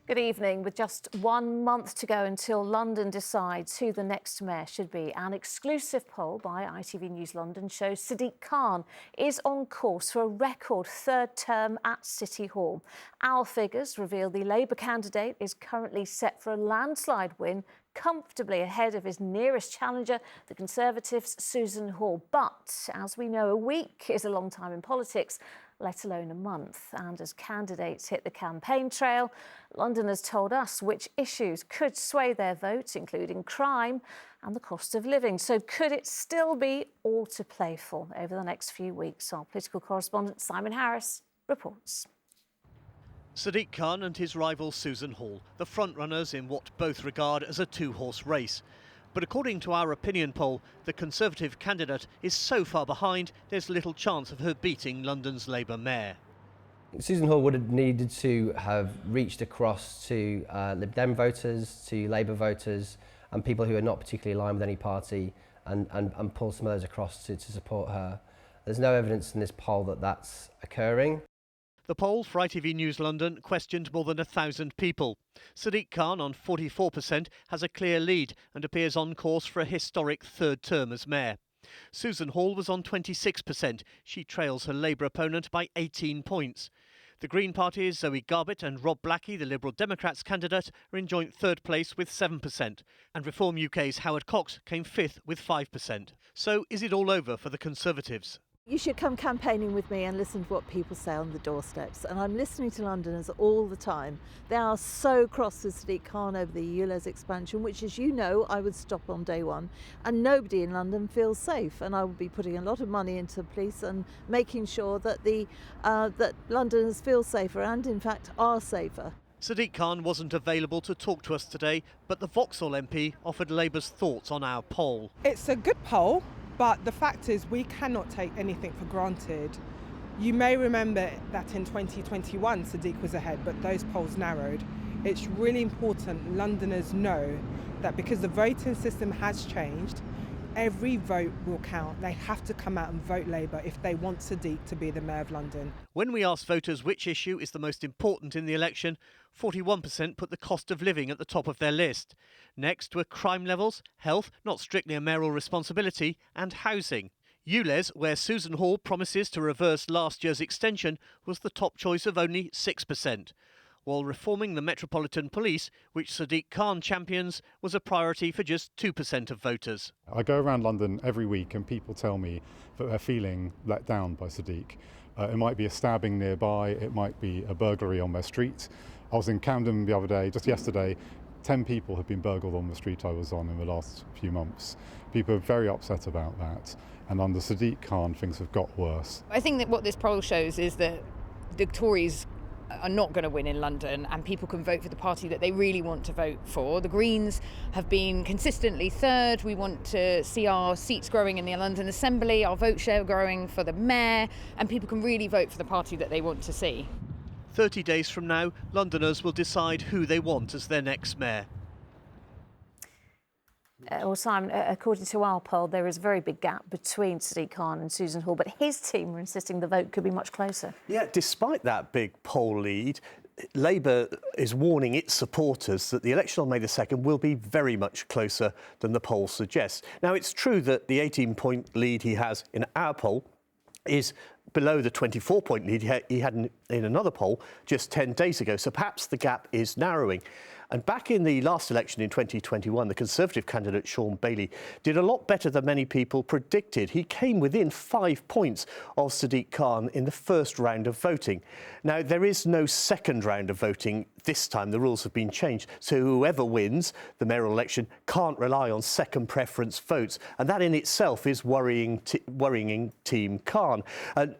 Good evening. With just 1 month to go until London decides who the next mayor should be, an exclusive poll by ITV News London shows Sadiq Khan is on course for a record third term at City Hall. Our figures reveal the Labour candidate is currently set for a landslide win, comfortably ahead of his nearest challenger, the Conservatives' Susan Hall. But, as we know, a week is a long time in politics, let alone a month. And as candidates hit the campaign trail, Londoners told us which issues could sway their votes, including crime and the cost of living. So could it still be all to play for over the next few weeks? Our political correspondent Simon Harris reports. Sadiq Khan and his rival Susan Hall, the frontrunners in what both regard as a two-horse race. But according to our opinion poll, the Conservative candidate is so far behind, there's little chance of her beating London's Labour mayor. Susan Hall would have needed to have reached across to Lib Dem voters, to Labour voters and people who are not particularly aligned with any party and pull some of those across to support her. There's no evidence in this poll that that's occurring. The poll for ITV News London questioned more than 1,000 people. Sadiq Khan, on 44%, has a clear lead and appears on course for a historic third term as mayor. Susan Hall was on 26%. She trails her Labour opponent by 18 points. The Green Party's Zoe Garbett and Rob Blackie, the Liberal Democrats candidate, are in joint third place with 7%. And Reform UK's Howard Cox came fifth with 5%. So is it all over for the Conservatives? You should come campaigning with me and listen to what people say on the doorsteps. And I'm listening to Londoners all the time. They are so cross with Sadiq Khan over the ULEZ expansion, which, as you know, I would stop on day one. And nobody in London feels safe. And I will be putting a lot of money into police and making sure that that Londoners feel safer and, in fact, are safer. Sadiq Khan wasn't available to talk to us today, but the Vauxhall MP offered Labour's thoughts on our poll. It's a good poll. But the fact is, we cannot take anything for granted. You may remember that in 2021, Sadiq was ahead, but those polls narrowed. It's really important Londoners know that because the voting system has changed, every vote will count. They have to come out and vote Labour if they want Sadiq to be the Mayor of London. When we asked voters which issue is the most important in the election, 41% put the cost of living at the top of their list. Next were crime levels, health, not strictly a mayoral responsibility, and housing. ULEZ, where Susan Hall promises to reverse last year's extension, was the top choice of only 6%. While reforming the Metropolitan Police, which Sadiq Khan champions, was a priority for just 2% of voters. I go around London every week and people tell me that they're feeling let down by Sadiq. It might be a stabbing nearby, it might be a burglary on their street. I was in Camden the other day, just yesterday. 10 people have been burgled on the street I was on in the last few months. People are very upset about that, and under Sadiq Khan things have got worse. I think that what this poll shows is that the Tories are not going to win in London and people can vote for the party that they really want to vote for. The Greens have been consistently third. We want to see our seats growing in the London Assembly, our vote share growing for the mayor, and people can really vote for the party that they want to see. 30 days from now, Londoners will decide who they want as their next mayor. Well, Simon, according to our poll, there is a very big gap between Sadiq Khan and Susan Hall, but his team are insisting the vote could be much closer. Yeah, despite that big poll lead, Labour is warning its supporters that the election on May the 2nd will be very much closer than the poll suggests. Now, it's true that the 18-point lead he has in our poll is below the 24-point lead he had in another poll just 10 days ago, so perhaps the gap is narrowing. And back in the last election in 2021, the Conservative candidate Sean Bailey did a lot better than many people predicted. He came within 5 points of Sadiq Khan in the first round of voting. Now, there is no second round of voting this time. The rules have been changed. So whoever wins the mayoral election can't rely on second preference votes. And that in itself is worrying Team Khan. And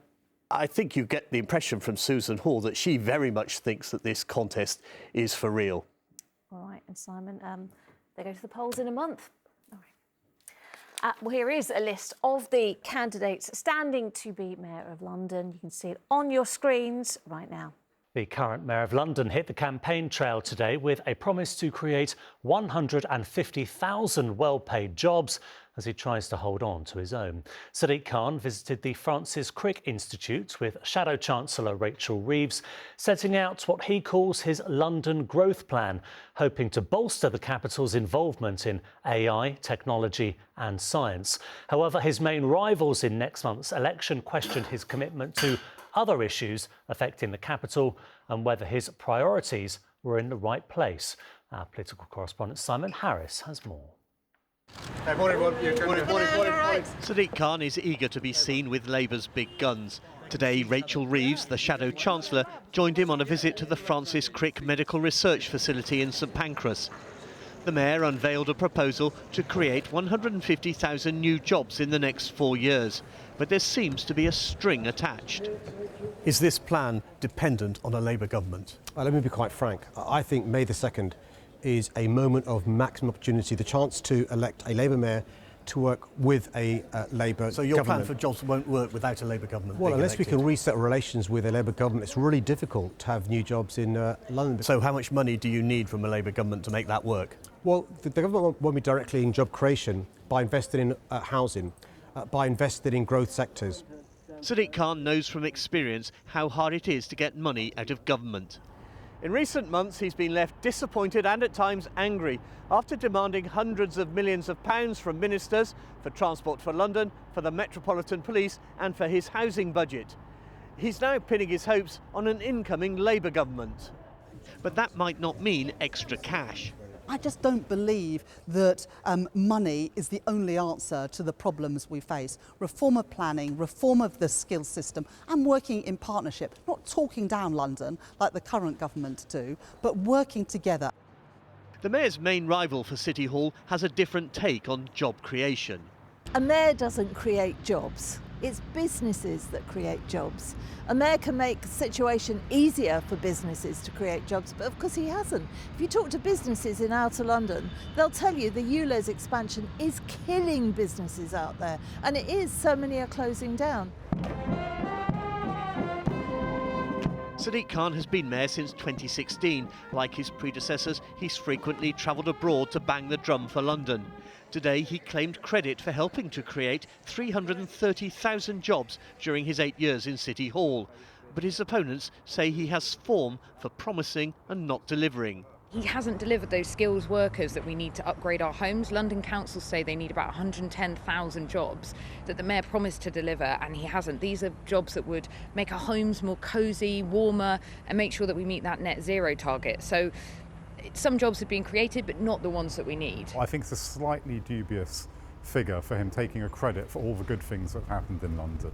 I think you get the impression from Susan Hall that she very much thinks that this contest is for real. All right, and Simon, they go to the polls in a month. All right. Well, here is a list of the candidates standing to be Mayor of London. You can see it on your screens right now. The current Mayor of London hit the campaign trail today with a promise to create 150,000 well-paid jobs as he tries to hold on to his own. Sadiq Khan visited the Francis Crick Institute with Shadow Chancellor Rachel Reeves, setting out what he calls his London growth plan, hoping to bolster the capital's involvement in AI, technology and science. However, his main rivals in next month's election questioned his commitment to other issues affecting the capital and whether his priorities were in the right place. Our political correspondent Simon Harris has more. Sadiq Khan is eager to be seen with Labour's big guns. Today, Rachel Reeves, the Shadow Chancellor, joined him on a visit to the Francis Crick Medical Research Facility in St Pancras. The Mayor unveiled a proposal to create 150,000 new jobs in the next 4 years, but there seems to be a string attached. Is this plan dependent on a Labour government? Let me be quite frank. I think May the 2nd is a moment of maximum opportunity, the chance to elect a Labour mayor to work with a Labour government. So your plan for jobs won't work without a Labour government? Well, unless elected. we can reset relations with a Labour government, it's really difficult to have new jobs in London. So how much money do you need from a Labour government to make that work? Well, the government won't be directly in job creation by investing in housing, by investing in growth sectors. Sadiq Khan knows from experience how hard it is to get money out of government. In recent months, he's been left disappointed and at times angry after demanding hundreds of millions of pounds from ministers for Transport for London, for the Metropolitan Police and for his housing budget. He's now pinning his hopes on an incoming Labour government. But that might not mean extra cash. I just don't believe that money is the only answer to the problems we face. Reform of planning, reform of the skills system and working in partnership, not talking down London like the current government do, but working together. The Mayor's main rival for City Hall has a different take on job creation. A mayor doesn't create jobs. It's businesses that create jobs. A mayor can make the situation easier for businesses to create jobs, but of course he hasn't. If you talk to businesses in outer London, they'll tell you the ULEZ expansion is killing businesses out there, and it is. So many are closing down. Sadiq Khan has been mayor since 2016. Like his predecessors, he's frequently travelled abroad to bang the drum for London. Today, he claimed credit for helping to create 330,000 jobs during his 8 years in City Hall. But his opponents say he has form for promising and not delivering. He hasn't delivered those skills workers that we need to upgrade our homes. London councils say they need about 110,000 jobs that the mayor promised to deliver, and he hasn't. These are jobs that would make our homes more cosy, warmer, and make sure that we meet that net zero target. So some jobs have been created, but not the ones that we need. I think it's a slightly dubious figure for him taking a credit for all the good things that have happened in London.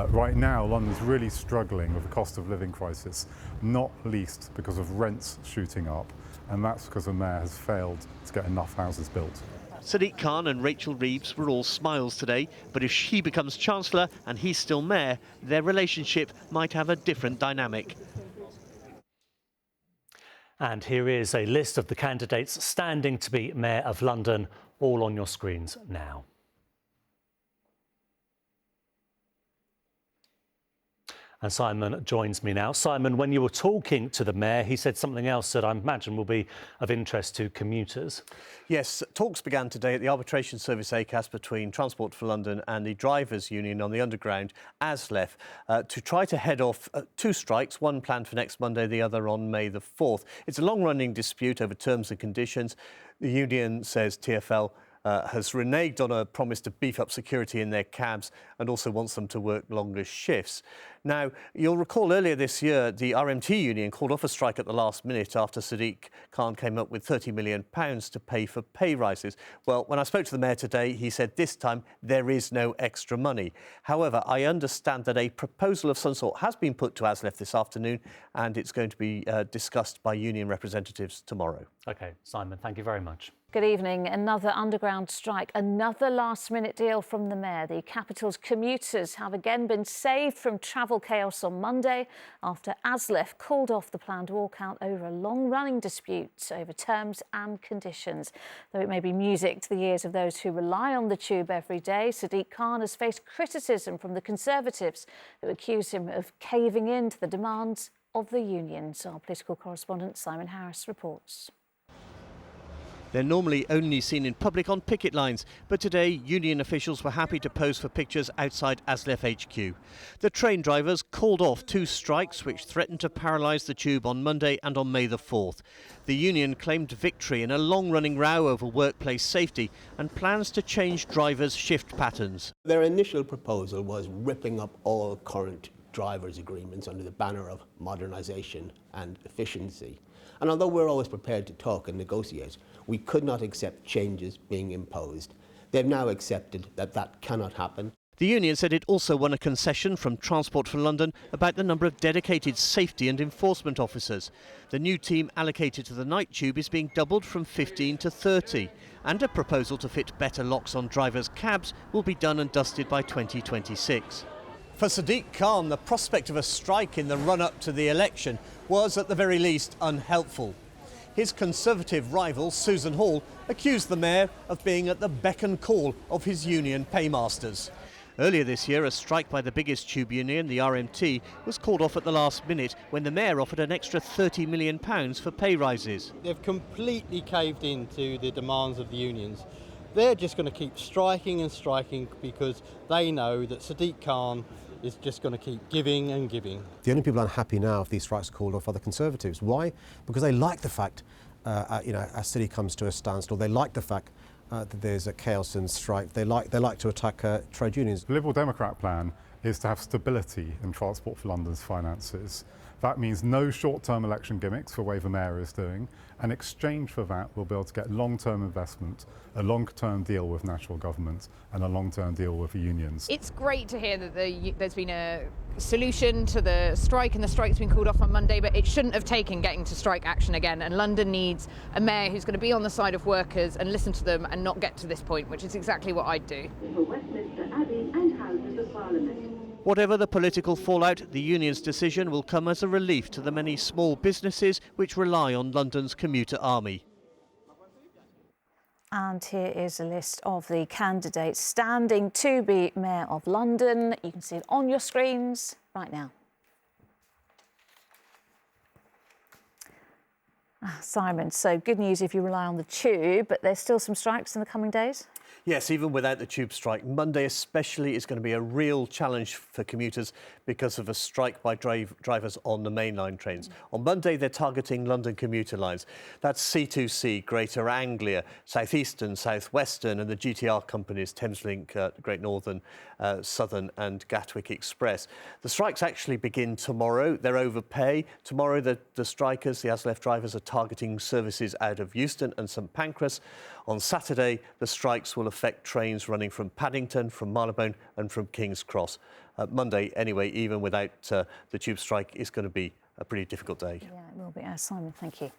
Right now, London's really struggling with the cost of living crisis, not least because of rents shooting up, and that's because the mayor has failed to get enough houses built. Sadiq Khan and Rachel Reeves were all smiles today, but if she becomes Chancellor and he's still mayor, their relationship might have a different dynamic. And here is a list of the candidates standing to be Mayor of London, all on your screens now. And Simon joins me now. Simon, when you were talking to the Mayor, he said something else that I imagine will be of interest to commuters. Yes, talks began today at the arbitration service ACAS between Transport for London and the drivers' union on the Underground, ASLEF, to try to head off two strikes, one planned for next Monday, the other on May the 4th. It's a long-running dispute over terms and conditions. The union says TfL has reneged on a promise to beef up security in their cabs and also wants them to work longer shifts. Now, you'll recall earlier this year, the RMT union called off a strike at the last minute after Sadiq Khan came up with £30 million to pay for pay rises. Well, when I spoke to the mayor today, he said this time there is no extra money. However, I understand that a proposal of some sort has been put to ASLEF this afternoon, and it's going to be discussed by union representatives tomorrow. OK, Simon, thank you very much. Good evening. Another underground strike, another last-minute deal from the mayor. The capital's commuters have again been saved from travel chaos on Monday after ASLEF called off the planned walkout over a long-running dispute over terms and conditions. Though it may be music to the ears of those who rely on the tube every day, Sadiq Khan has faced criticism from the Conservatives who accuse him of caving in to the demands of the unions. Our political correspondent Simon Harris reports. They're normally only seen in public on picket lines, but today union officials were happy to pose for pictures outside ASLEF HQ. The train drivers called off 2 strikes which threatened to paralyse the tube on Monday and on May the 4th. The union claimed victory in a long-running row over workplace safety and plans to change drivers' shift patterns. Their initial proposal was ripping up all current drivers' agreements under the banner of modernisation and efficiency. And although we're always prepared to talk and negotiate, we could not accept changes being imposed. They've now accepted that that cannot happen. The union said it also won a concession from Transport for London about the number of dedicated safety and enforcement officers. The new team allocated to the night tube is being doubled from 15 to 30, and a proposal to fit better locks on drivers' cabs will be done and dusted by 2026. For Sadiq Khan, the prospect of a strike in the run-up to the election was at the very least unhelpful. His Conservative rival, Susan Hall, accused the Mayor of being at the beck and call of his union paymasters. Earlier this year, a strike by the biggest tube union, the RMT, was called off at the last minute when the Mayor offered an extra £30 million for pay rises. They've completely caved into the demands of the unions. They're just going to keep striking and striking because they know that Sadiq Khan is just going to keep giving and giving. The only people unhappy now if these strikes are called off are the Conservatives. Why? Because they like the fact, as City comes to a standstill, they like the fact that there's a chaos and strife. They like to attack trade unions. The Liberal Democrat plan is to have stability in Transport for London's finances. That means no short-term election gimmicks for the way the Mayor is doing. In exchange for that, we'll be able to get long-term investment, a long-term deal with national government and a long-term deal with the unions. It's great to hear that there's been a solution to the strike and the strike's been called off on Monday, but it shouldn't have taken getting to strike action again. And London needs a Mayor who's going to be on the side of workers and listen to them and not get to this point, which is exactly what I'd do. For Westminster Abbey and Houses of Parliament. Whatever the political fallout, the union's decision will come as a relief to the many small businesses which rely on London's commuter army. And here is a list of the candidates standing to be Mayor of London. You can see it on your screens right now. Simon, so good news if you rely on the tube, but there's still some strikes in the coming days? Yes, even without the tube strike, Monday especially is going to be a real challenge for commuters because of a strike by drivers on the mainline trains. On Monday, they're targeting London commuter lines. That's C2C, Greater Anglia, South Eastern, South Western, and the GTR companies, Thameslink, Great Northern, Southern and Gatwick Express. The strikes actually begin tomorrow. They're over pay. Tomorrow, the strikers, the ASLEF drivers, are targeting services out of Euston and St Pancras. On Saturday, the strikes will affect trains running from Paddington, from Marylebone and from King's Cross. Monday, anyway, even without the tube strike, is going to be a pretty difficult day. Yeah, it will be. Simon, thank you.